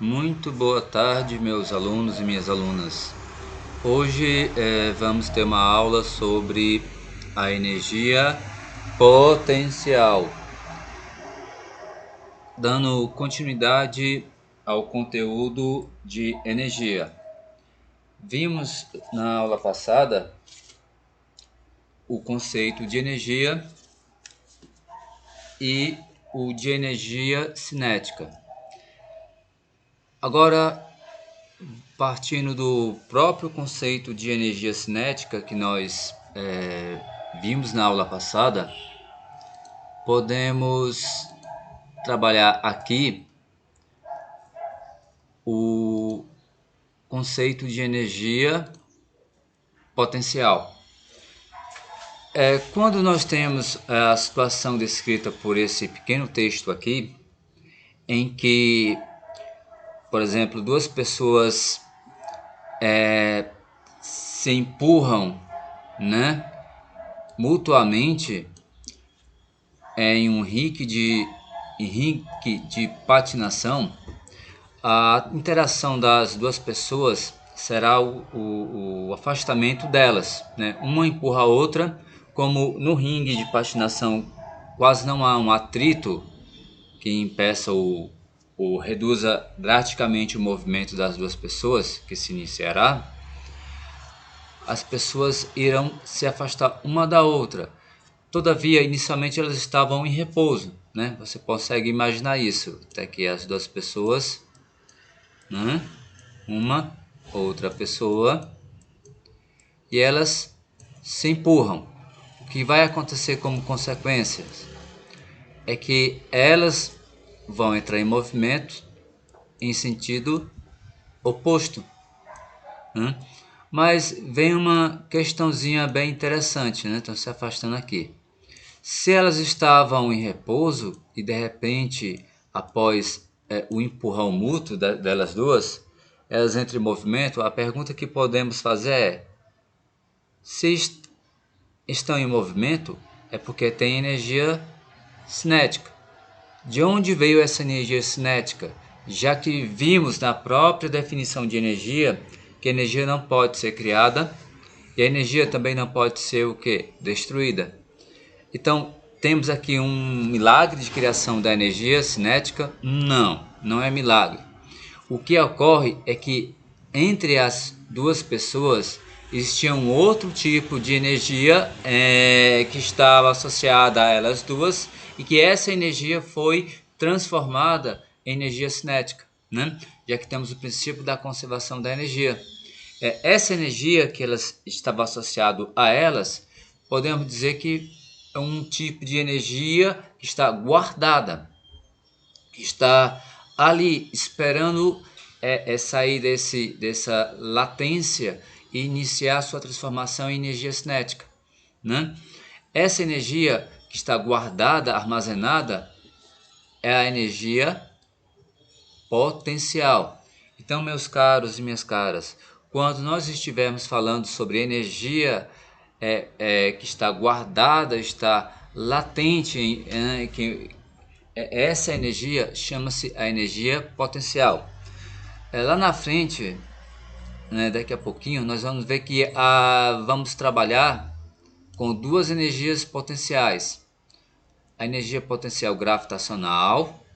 Muito boa tarde, meus alunos e minhas alunas. Hoje vamos ter uma aula sobre a energia potencial, dando continuidade ao conteúdo de energia. Vimos na aula passada o conceito de energia e o de energia cinética. Agora, partindo do próprio conceito de energia cinética que nós vimos na aula passada, podemos trabalhar aqui o conceito de energia potencial. Quando nós temos a situação descrita por esse pequeno texto aqui, em que, por exemplo, duas pessoas se empurram, né, mutuamente em um ringue de patinação, a interação das duas pessoas será o afastamento delas, né? Uma empurra a outra, como no ringue de patinação quase não há um atrito que impeça ou reduza drasticamente o movimento das duas pessoas que se iniciará. As pessoas irão se afastar uma da outra. Todavia, inicialmente elas estavam em repouso, né? Você consegue imaginar isso, até que as duas pessoas, né? Uma, outra pessoa, e elas se empurram. O que vai acontecer como consequência é que elas vão entrar em movimento em sentido oposto, né? Mas vem uma questãozinha bem interessante, né? Estão se afastando aqui. Se elas estavam em repouso e de repente, após o empurrão mútuo delas duas, elas entram em movimento, a pergunta que podemos fazer é: se estão em movimento, é porque tem energia cinética. De onde veio essa energia cinética? Já que vimos na própria definição de energia que a energia não pode ser criada e a energia também não pode ser o quê? Destruída. Então, temos aqui um milagre de criação da energia cinética? Não, não é milagre. O que ocorre é que entre as duas pessoas existia um outro tipo de energia que estava associada a elas duas e que essa energia foi transformada em energia cinética, né? Já que temos o princípio da conservação da energia. Essa energia que elas estava associado a elas, podemos dizer que é um tipo de energia que está guardada, que está ali esperando sair dessa latência e iniciar sua transformação em energia cinética, né? Essa energia que está guardada, armazenada, é a energia potencial. Então, meus caros e minhas caras, quando nós estivermos falando sobre energia que está guardada, está latente, essa energia chama-se a energia potencial. Lá na frente, né, daqui a pouquinho, nós vamos ver que vamos trabalhar com duas energias potenciais. A energia potencial gravitacional,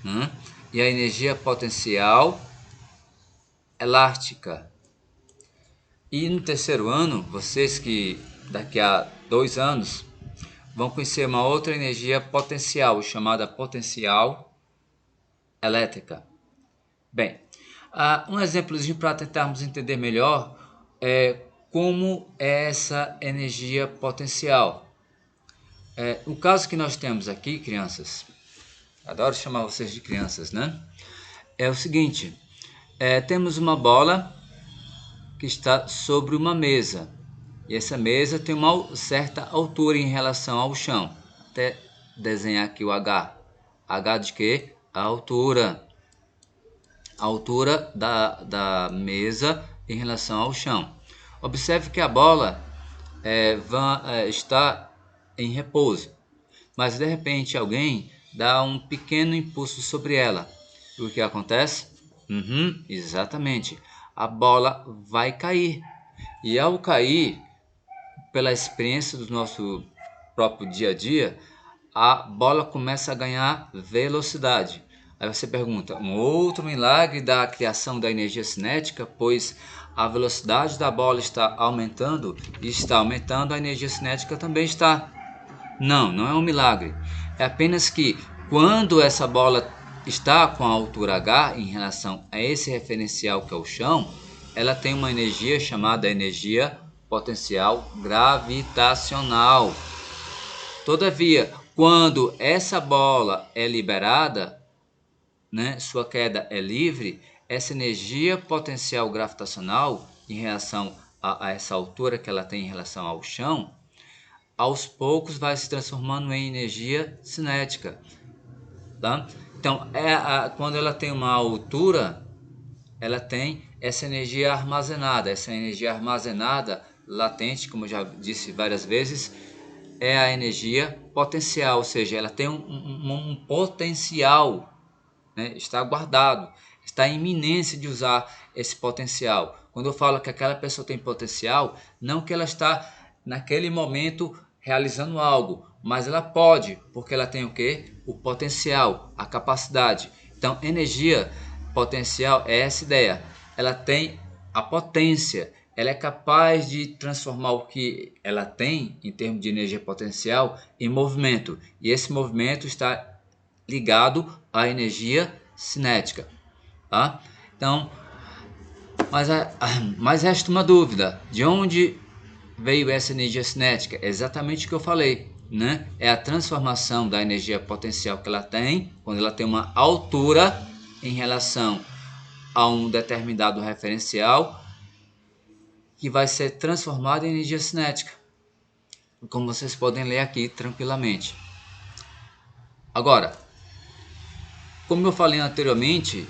né, e a energia potencial elástica. E no terceiro ano, vocês que daqui a 2 anos vão conhecer uma outra energia potencial, chamada potencial elétrica. Bem, um exemplozinho para tentarmos entender melhor como é essa energia potencial. O caso que nós temos aqui, crianças, adoro chamar vocês de crianças, né? É o seguinte, temos uma bola que está sobre uma mesa. E essa mesa tem uma certa altura em relação ao chão. Até desenhar aqui o H. H de quê? A altura. A altura da mesa em relação ao chão. Observe que a bola está em repouso. Mas de repente alguém dá um pequeno impulso sobre ela. O que acontece? Exatamente. A bola vai cair. E ao cair, pela experiência do nosso próprio dia a dia, a bola começa a ganhar velocidade. Aí você pergunta, um outro milagre da criação da energia cinética, pois a velocidade da bola está aumentando e está aumentando, a energia cinética também está. Não, não é um milagre. É apenas que quando essa bola está com a altura h em relação a esse referencial que é o chão, ela tem uma energia chamada energia potencial gravitacional. Todavia, quando essa bola é liberada, né, sua queda é livre, essa energia potencial gravitacional em relação a essa altura que ela tem em relação ao chão, aos poucos vai se transformando em energia cinética. Tá? Então, quando ela tem uma altura, ela tem essa energia armazenada. Essa energia armazenada, latente, como eu já disse várias vezes, é a energia potencial, ou seja, ela tem um potencial, né? Está guardado, está em iminência de usar esse potencial. Quando eu falo que aquela pessoa tem potencial, não que ela está naquele momento realizando algo, mas ela pode, porque ela tem o quê? O potencial, a capacidade. Então, energia potencial é essa ideia. Ela tem a potência, ela é capaz de transformar o que ela tem em termos de energia potencial em movimento. E esse movimento está ligado à energia cinética, tá? Então, mas resta uma dúvida: de onde veio essa energia cinética? É exatamente o que eu falei, né? É a transformação da energia potencial que ela tem quando ela tem uma altura em relação a um determinado referencial, que vai ser transformada em energia cinética, como vocês podem ler aqui tranquilamente. Agora, como eu falei anteriormente,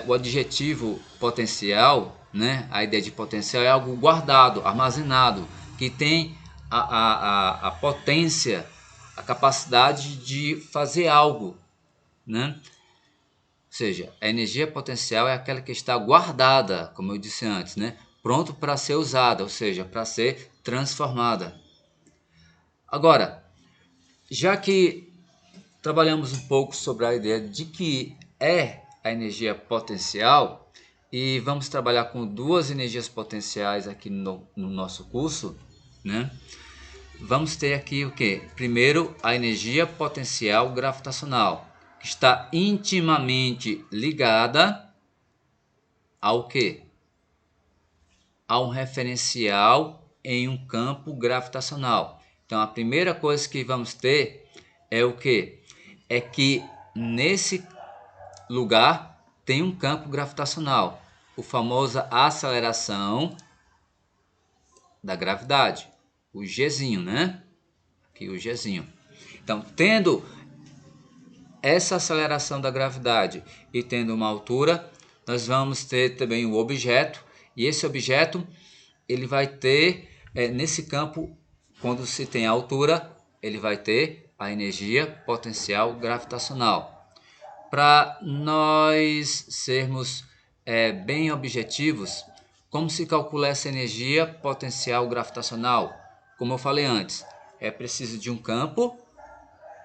o adjetivo potencial, né? A ideia de potencial é algo guardado, armazenado, que tem a potência, a capacidade de fazer algo, né? Ou seja, a energia potencial é aquela que está guardada, como eu disse antes, né? Pronto para ser usada, ou seja, para ser transformada. Agora, já que trabalhamos um pouco sobre a ideia de que é a energia potencial, e vamos trabalhar com duas energias potenciais aqui no nosso curso, né? Vamos ter aqui o que? Primeiro, a energia potencial gravitacional, que está intimamente ligada ao que? A um referencial em um campo gravitacional. Então, a primeira coisa que vamos ter é o que? É que nesse lugar tem um campo gravitacional, o famoso aceleração da gravidade, o Gzinho, né? Aqui o Gzinho. Então, tendo essa aceleração da gravidade e tendo uma altura, nós vamos ter também o objeto, e esse objeto ele vai ter nesse campo, quando se tem a altura, ele vai ter a energia potencial gravitacional. Para nós sermos bem objetivos, como se calcula essa energia potencial gravitacional? Como eu falei antes, é preciso de um campo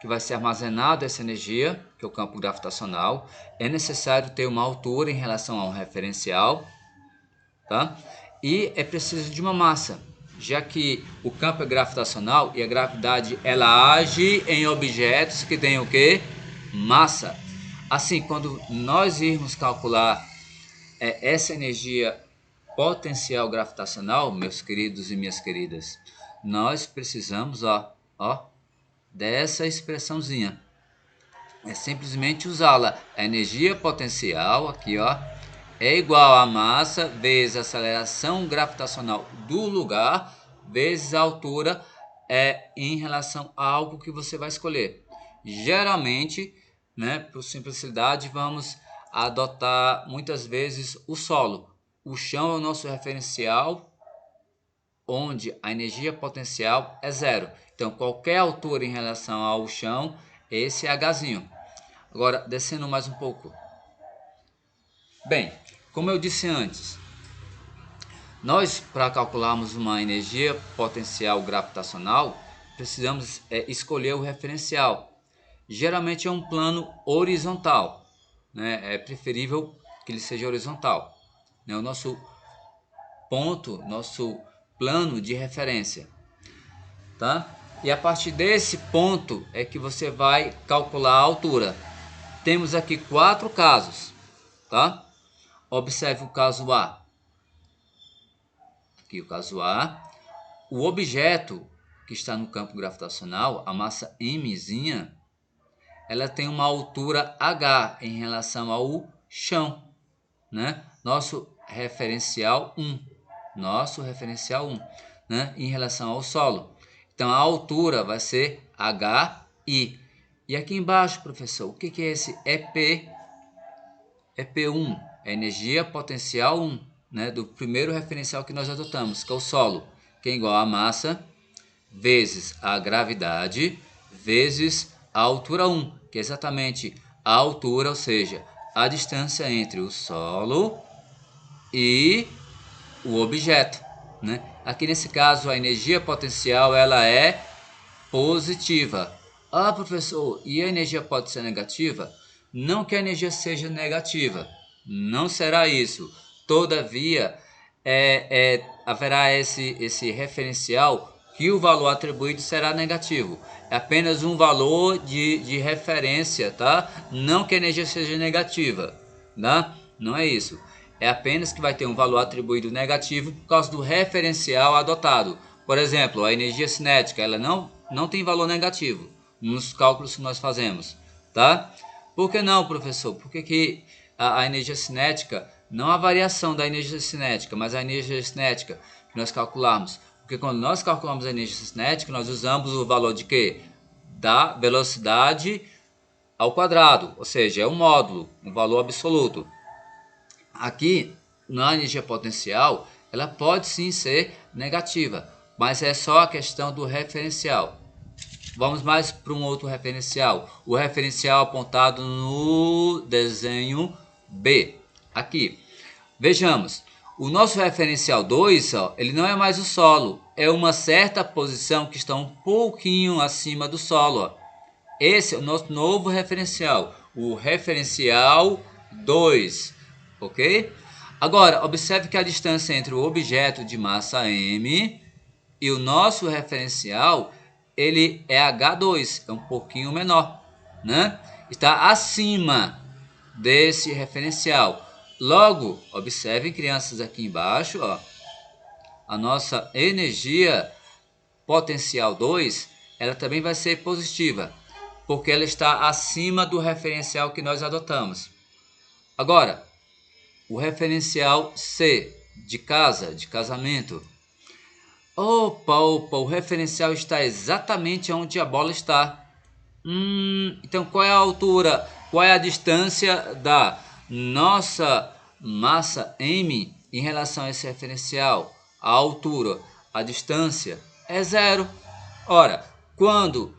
que vai ser armazenado essa energia, que é o campo gravitacional. É necessário ter uma altura em relação a um referencial, tá? E é preciso de uma massa, já que o campo é gravitacional e a gravidade ela age em objetos que têm o que? Massa. Assim, quando nós irmos calcular essa energia potencial gravitacional, meus queridos e minhas queridas, nós precisamos dessa expressãozinha. É simplesmente usá-la. A energia potencial aqui, é igual a massa vezes a aceleração gravitacional do lugar vezes a altura em relação a algo que você vai escolher. Geralmente, né, por simplicidade, vamos adotar muitas vezes o solo. O chão é o nosso referencial, onde a energia potencial é zero. Então, qualquer altura em relação ao chão, esse é Hzinho. Agora, descendo mais um pouco. Bem, como eu disse antes, nós, para calcularmos uma energia potencial gravitacional, precisamos escolher o referencial. Geralmente é um plano horizontal, né? É preferível que ele seja horizontal, né? O nosso ponto, nosso plano de referência, tá? E a partir desse ponto é que você vai calcular a altura. Temos aqui 4 casos, tá? Observe o caso A. Aqui o caso A. O objeto que está no campo gravitacional, a massa mzinha, ela tem uma altura h em relação ao chão, né? Nosso referencial 1, né? Em relação ao solo. Então a altura vai ser hi. E aqui embaixo, professor, o que é esse EP? EP1, é energia potencial 1, né? Do primeiro referencial que nós adotamos, que é o solo, que é igual a massa vezes a gravidade vezes a altura 1, que é exatamente a altura, ou seja, a distância entre o solo e o objeto, né? Aqui nesse caso a energia potencial ela é positiva. Ah, professor, e a energia pode ser negativa? Não que a energia seja negativa, não será isso. Todavia, haverá esse referencial que o valor atribuído será negativo. É apenas um valor de referência, tá? Não que a energia seja negativa, tá? Não é isso. É apenas que vai ter um valor atribuído negativo por causa do referencial adotado. Por exemplo, a energia cinética, ela não tem valor negativo nos cálculos que nós fazemos, tá? Por que não, professor? Por que a energia cinética, não a variação da energia cinética, mas a energia cinética que nós calculamos? Porque quando nós calculamos a energia cinética, nós usamos o valor de quê? Da velocidade ao quadrado, ou seja, é um módulo, um valor absoluto. Aqui, na energia potencial, ela pode sim ser negativa, mas é só a questão do referencial. Vamos mais para um outro referencial. O referencial apontado no desenho B. Aqui, vejamos. O nosso referencial 2, ó, ele não é mais o solo. É uma certa posição que está um pouquinho acima do solo. Ó. Esse é o nosso novo referencial. O referencial 2. Ok? Agora, observe que a distância entre o objeto de massa m e o nosso referencial, ele é H2, é um pouquinho menor, né? Está acima desse referencial. Logo, observem, crianças, aqui embaixo, ó, a nossa energia potencial 2, ela também vai ser positiva, porque ela está acima do referencial que nós adotamos. Agora, o referencial C, de casa, de casamento. Opa, o referencial está exatamente onde a bola está. Então qual é a altura, qual é a distância da nossa massa m em relação a esse referencial? A altura, a distância é zero. Ora, quando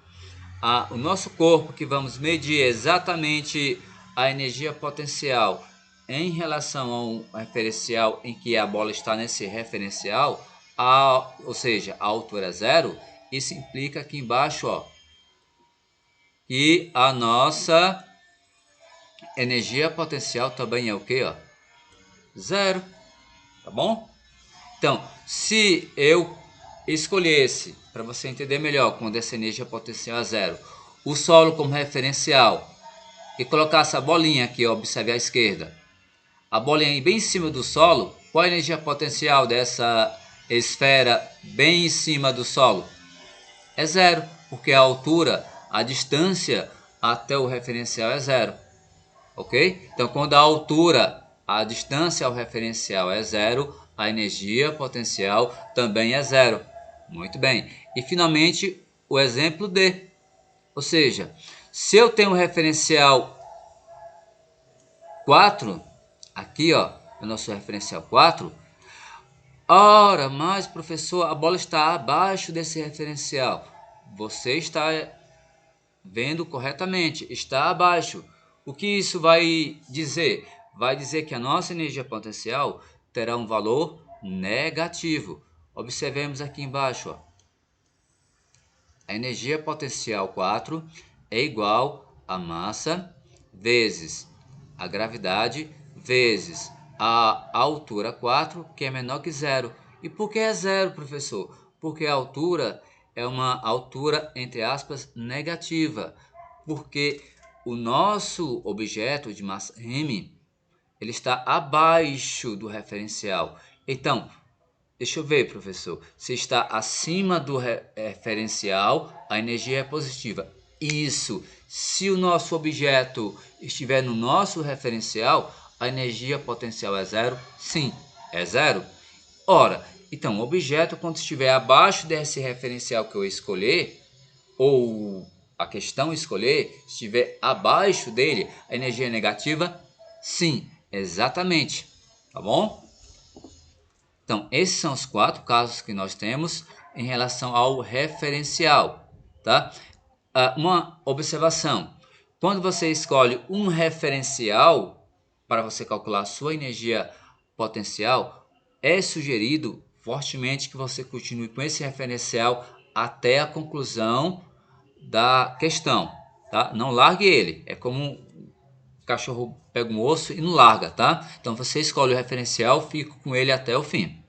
o nosso corpo, que vamos medir exatamente a energia potencial em relação ao referencial em que a bola está nesse referencial, ou seja, a altura é zero, isso implica aqui embaixo, ó, que a nossa energia potencial também é o que? Zero, tá bom? Então, se eu escolhesse, para você entender melhor quando essa energia potencial é zero, o solo como referencial e colocasse a bolinha aqui, ó, observe à esquerda, a bolinha bem em cima do solo, qual a energia potencial dessa esfera bem em cima do solo? É zero, porque a altura, a distância até o referencial é zero, ok? Então, quando a altura, a distância ao referencial é zero, a energia potencial também é zero. Muito bem. E, finalmente, o exemplo D. Ou seja, se eu tenho um referencial 4, aqui, ó, o nosso referencial 4, ora, mas, professor, a bola está abaixo desse referencial. Você está vendo corretamente, está abaixo. O que isso vai dizer? vai dizer que a nossa energia potencial terá um valor negativo. Observemos aqui embaixo, ó. A energia potencial 4 é igual a massa vezes a gravidade vezes a altura 4, que é menor que zero. E por que é zero, professor? Porque a altura é uma altura, entre aspas, negativa. Porque o nosso objeto de massa m, ele está abaixo do referencial. Então, deixa eu ver, professor. Se está acima do referencial, a energia é positiva. Isso. Se o nosso objeto estiver no nosso referencial, a energia potencial é zero? Sim, é zero. Ora, então, o objeto, quando estiver abaixo desse referencial que eu escolher, ou a questão escolher, estiver abaixo dele, a energia é negativa? Sim, exatamente. Tá bom? Então, esses são os 4 casos que nós temos em relação ao referencial, tá? Uma observação: quando você escolhe um referencial para você calcular a sua energia potencial, é sugerido fortemente que você continue com esse referencial até a conclusão da questão, tá? Não largue ele, é como o cachorro pega um osso e não larga, tá? Então você escolhe o referencial, fica com ele até o fim.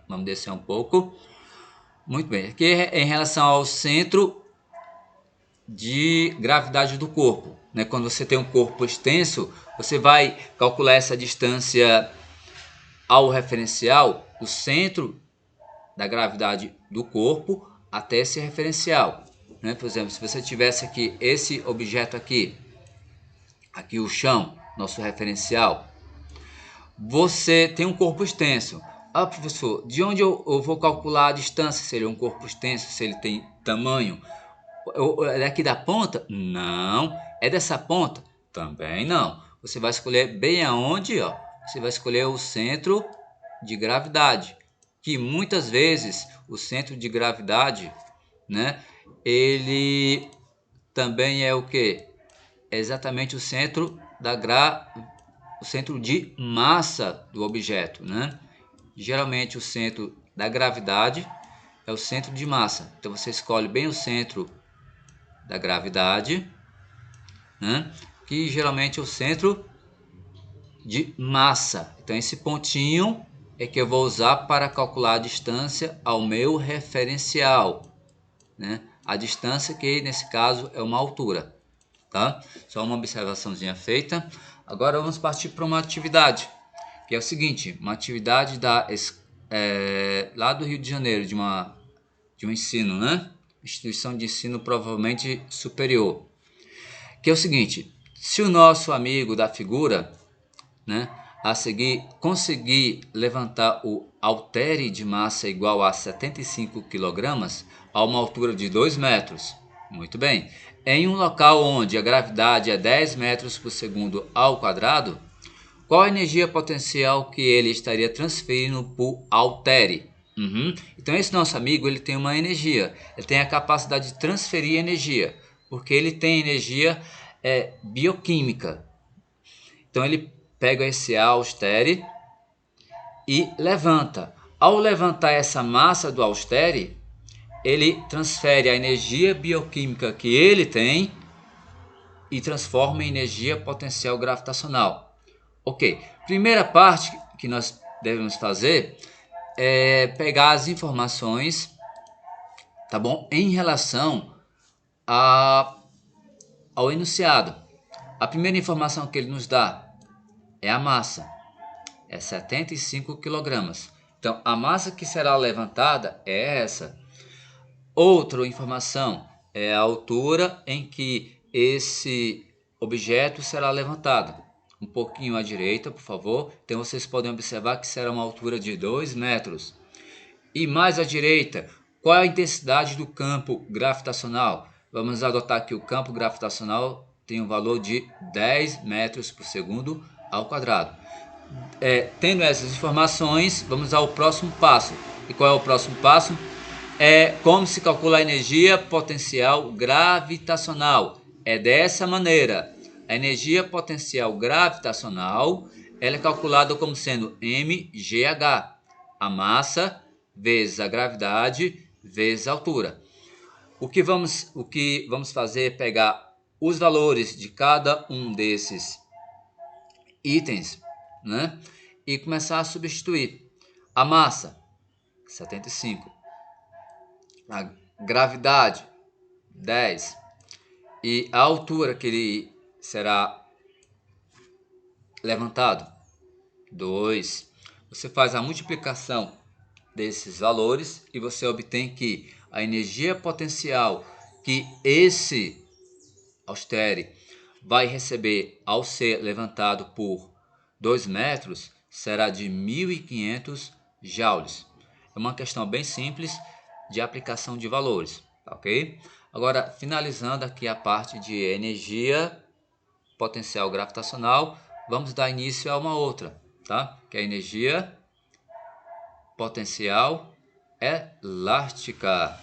Vamos descer um pouco. Muito bem. Aqui é em relação ao centro de gravidade do corpo, né? Quando você tem um corpo extenso, você vai calcular essa distância ao referencial do centro da gravidade do corpo até esse referencial, né? Por exemplo, se você tivesse aqui esse objeto aqui o chão, nosso referencial, você tem um corpo extenso. Ah, professor, de onde eu vou calcular a distância, se ele é um corpo extenso, se ele tem tamanho? É daqui da ponta? Não. É dessa ponta? Também não. Você vai escolher bem aonde, ó. Você vai escolher o centro de gravidade, que muitas vezes o centro de gravidade, né, ele também é o que? É exatamente o centro o centro de massa do objeto, né? Geralmente o centro da gravidade é o centro de massa. Então você escolhe bem o centro da gravidade, né? Que geralmente é o centro de massa. Então esse pontinho é que eu vou usar para calcular a distância ao meu referencial, né? A distância que nesse caso é uma altura, tá? Só uma observaçãozinha feita. Agora vamos partir para uma atividade, que é o seguinte: uma atividade lá do Rio de Janeiro, de um ensino, né? Instituição de ensino provavelmente superior, que é o seguinte: se o nosso amigo da figura, né, a seguir conseguir levantar o haltere de massa igual a 75 kg a uma altura de 2 metros, muito bem, em um local onde a gravidade é 10 metros por segundo ao quadrado, qual a energia potencial que ele estaria transferindo por haltere? Então esse nosso amigo, ele tem uma energia, ele tem a capacidade de transferir energia, porque ele tem energia bioquímica. Então ele pega esse haltere e levanta. Ao levantar essa massa do haltere, ele transfere a energia bioquímica que ele tem e transforma em energia potencial gravitacional. Ok, primeira parte que nós devemos fazer é pegar as informações, tá bom, em relação ao enunciado. A primeira informação que ele nos dá é a massa, é 75 kg. Então a massa que será levantada é essa. Outra informação é a altura em que esse objeto será levantado. Um pouquinho à direita, por favor. Então vocês podem observar que será uma altura de 2 metros. E mais à direita, qual é a intensidade do campo gravitacional? Vamos adotar aqui o campo gravitacional tem um valor de 10 metros por segundo ao quadrado. Tendo essas informações, vamos ao próximo passo. E qual é o próximo passo? É como se calcula a energia potencial gravitacional. É dessa maneira. A energia potencial gravitacional ela é calculada como sendo mgh, a massa vezes a gravidade vezes a altura. O que vamos fazer é pegar os valores de cada um desses itens, né? E começar a substituir. A massa, 75. A gravidade, 10. E a altura que ele será levantado, 2. Você faz a multiplicação desses valores e você obtém que a energia potencial que esse austere vai receber ao ser levantado por 2 metros será de 1.500 joules. É uma questão bem simples de aplicação de valores, ok? Agora, finalizando aqui a parte de energia potencial gravitacional, vamos dar início a uma outra, tá? Que é a energia potencial elástica.